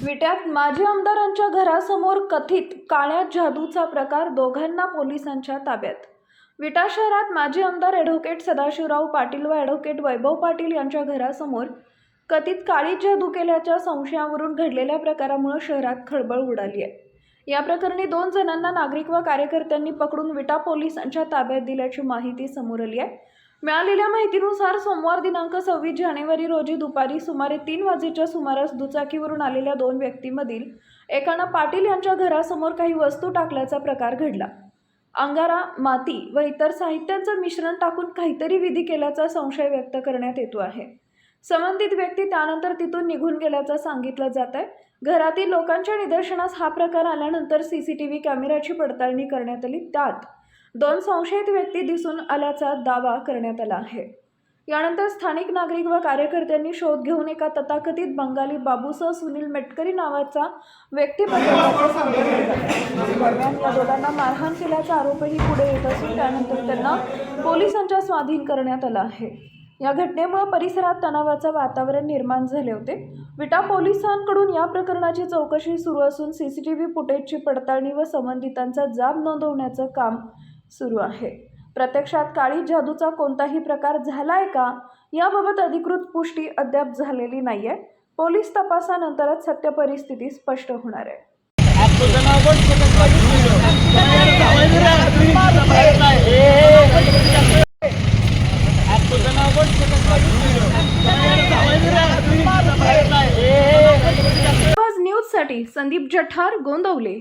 विट्यात माजी आमदारांच्या घरासमोर कथित काळ्या जादूचा प्रकार, दोघांना पोलिसांच्या ताब्यात। विटा शहरात माजी आमदार ॲडव्होकेट सदाशिवराव पाटील व ॲडव्होकेट वैभव पाटील यांच्या घरासमोर कथित काळी जादू केल्याच्या संशयावरून घडलेल्या प्रकारामुळे शहरात खळबळ उडाली आहे। या प्रकरणी 2 जणांना नागरिक व कार्यकर्त्यांनी पकडून विटा पोलिसांच्या ताब्यात दिल्याची माहिती समोर आली आहे। मिळालेल्या माहितीनुसार सोमवार दिनांक 26 जानेवारी रोजी दुपारी सुमारे 3 वाजेच्या सुमारास दुचाकीवरून आलेल्या 2 व्यक्तींमधील एकानं पाटील यांच्या घरासमोर काही वस्तू टाकल्याचा प्रकार घडला। अंगारा, माती व इतर साहित्यांचं मिश्रण टाकून काहीतरी विधी केल्याचा संशय व्यक्त करण्यात येतो आहे। संबंधित व्यक्ती त्यानंतर तिथून निघून गेल्याचं सांगितलं जात आहे। घरातील लोकांच्या निदर्शनास हा प्रकार आल्यानंतर सीसीटीव्ही कॅमेऱ्याची पडताळणी करण्यात आली। त्यात 2 संशयित व्यक्ती दिसून आल्याचा दावा करण्यात आला आहे। यानंतर स्थानिक नागरिक व कार्यकर्त्यांनी शोध घेऊन एका तथाकथित बंगाली बाबूसह सुनील मेटकरी नावाचा व्यक्ती पकडल्याचा सांगितलं। दरम्यान या दोघांना मारहाण केल्याचा आरोपही पुढे येत असून त्यानंतर त्यांना पोलिसांच्या स्वाधीन करण्यात आला आहे। या घटनेमुळे परिसरात तणावाचं वातावरण निर्माण झाले होते। विटा पोलिसांकडून या प्रकरणाची चौकशी सुरू असून सीसीटीव्ही फुटेजची पडताळणी व संबंधितांचा जाब नोंदवण्याचं काम सुरू आहे। प्रत्यक्षात काळी जादूचा कोणताही प्रकार झालाय का याबाबत अधिकृत पुष्टी अद्याप झालेली नाहीये। पोलीस तपासानंतरच सत्य परिस्थिती स्पष्ट होणार आहे। न्यूज साठी संदीप जठार, गोंदवले।